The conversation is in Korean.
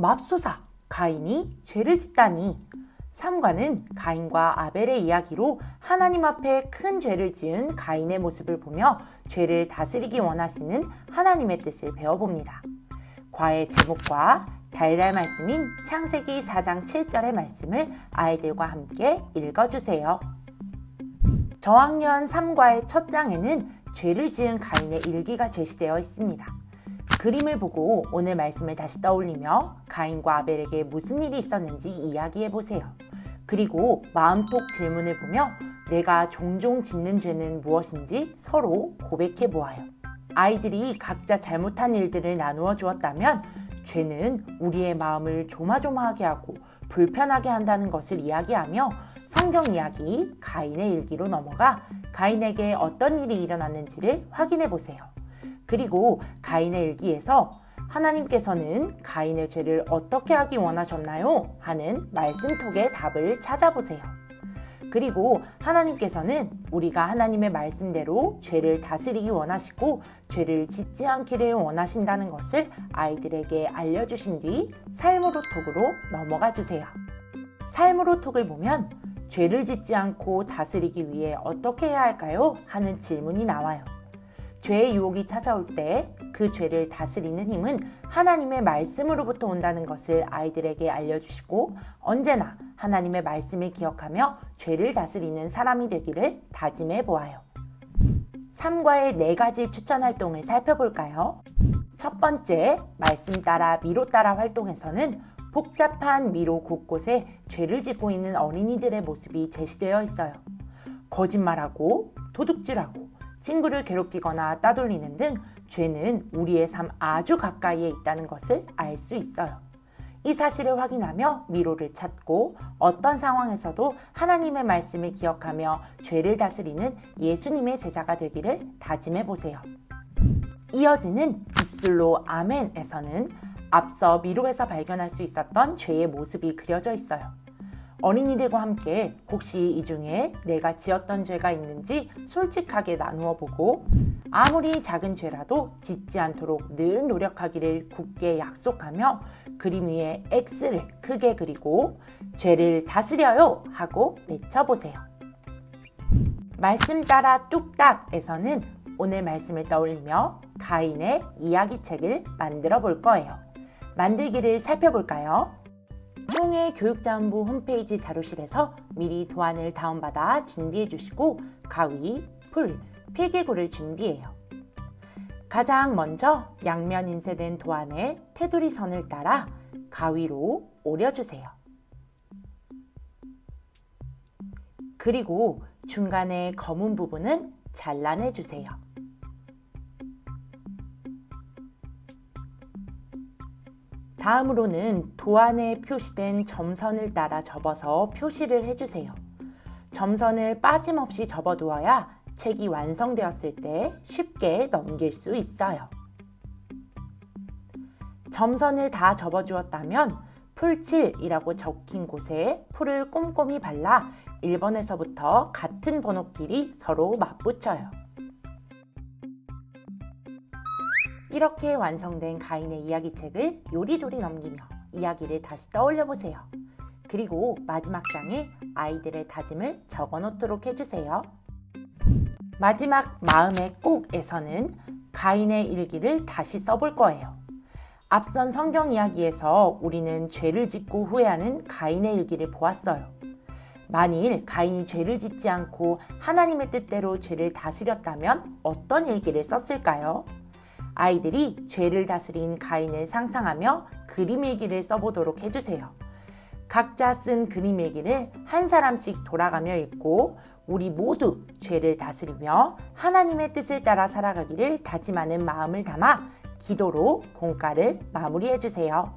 맙소사, 가인이 죄를 짓다니. 3과는 가인과 아벨의 이야기로 하나님 앞에 큰 죄를 지은 가인의 모습을 보며 죄를 다스리기 원하시는 하나님의 뜻을 배워봅니다. 과의 제목과 달달 말씀인 창세기 4장 7절의 말씀을 아이들과 함께 읽어주세요. 저학년 3과의 첫 장에는 죄를 지은 가인의 일기가 제시되어 있습니다. 그림을 보고 오늘 말씀을 다시 떠올리며 가인과 아벨에게 무슨 일이 있었는지 이야기해보세요. 그리고 마음속 질문을 보며 내가 종종 짓는 죄는 무엇인지 서로 고백해보아요. 아이들이 각자 잘못한 일들을 나누어 주었다면 죄는 우리의 마음을 조마조마하게 하고 불편하게 한다는 것을 이야기하며 성경 이야기 가인의 일기로 넘어가 가인에게 어떤 일이 일어났는지를 확인해 보세요. 그리고 가인의 일기에서 하나님께서는 가인의 죄를 어떻게 하기 원하셨나요? 하는 말씀톡의 답을 찾아보세요. 그리고 하나님께서는 우리가 하나님의 말씀대로 죄를 다스리기 원하시고 죄를 짓지 않기를 원하신다는 것을 아이들에게 알려주신 뒤 삶으로 톡으로 넘어가 주세요. 삶으로 톡을 보면 죄를 짓지 않고 다스리기 위해 어떻게 해야 할까요? 하는 질문이 나와요. 죄의 유혹이 찾아올 때 그 죄를 다스리는 힘은 하나님의 말씀으로부터 온다는 것을 아이들에게 알려주시고 언제나 하나님의 말씀을 기억하며 죄를 다스리는 사람이 되기를 다짐해 보아요. 3과의 4가지 추천 활동을 살펴볼까요? 첫 번째, 말씀 따라 미로 따라 활동에서는 복잡한 미로 곳곳에 죄를 짓고 있는 어린이들의 모습이 제시되어 있어요. 거짓말하고 도둑질하고 친구를 괴롭히거나 따돌리는 등 죄는 우리의 삶 아주 가까이에 있다는 것을 알 수 있어요. 이 사실을 확인하며 미로를 찾고 어떤 상황에서도 하나님의 말씀을 기억하며 죄를 다스리는 예수님의 제자가 되기를 다짐해 보세요. 이어지는 입술로 아멘에서는 앞서 미로에서 발견할 수 있었던 죄의 모습이 그려져 있어요. 어린이들과 함께 혹시 이 중에 내가 지었던 죄가 있는지 솔직하게 나누어 보고 아무리 작은 죄라도 짓지 않도록 늘 노력하기를 굳게 약속하며 그림 위에 X를 크게 그리고 죄를 다스려요 하고 외쳐보세요. 말씀 따라 뚝딱에서는 오늘 말씀을 떠올리며 가인의 이야기책을 만들어 볼 거예요. 만들기를 살펴볼까요? 총회교육자원부 홈페이지 자료실에서 미리 도안을 다운받아 준비해 주시고 가위, 풀, 필기구를 준비해요. 가장 먼저 양면 인쇄된 도안에 테두리 선을 따라 가위로 오려주세요. 그리고 중간에 검은 부분은 잘라내주세요. 다음으로는 도안에 표시된 점선을 따라 접어서 표시를 해주세요. 점선을 빠짐없이 접어두어야 책이 완성되었을 때 쉽게 넘길 수 있어요. 점선을 다 접어주었다면 풀칠이라고 적힌 곳에 풀을 꼼꼼히 발라 1번에서부터 같은 번호끼리 서로 맞붙여요. 이렇게 완성된 가인의 이야기책을 요리조리 넘기며 이야기를 다시 떠올려 보세요. 그리고 마지막 장에 아이들의 다짐을 적어 놓도록 해주세요. 마지막 마음의 꼭에서는 가인의 일기를 다시 써볼 거예요. 앞선 성경 이야기에서 우리는 죄를 짓고 후회하는 가인의 일기를 보았어요. 만일 가인이 죄를 짓지 않고 하나님의 뜻대로 죄를 다스렸다면 어떤 일기를 썼을까요? 아이들이 죄를 다스린 가인을 상상하며 그림 일기를 써보도록 해주세요. 각자 쓴 그림 일기를 한 사람씩 돌아가며 읽고 우리 모두 죄를 다스리며 하나님의 뜻을 따라 살아가기를 다짐하는 마음을 담아 기도로 공과를 마무리해주세요.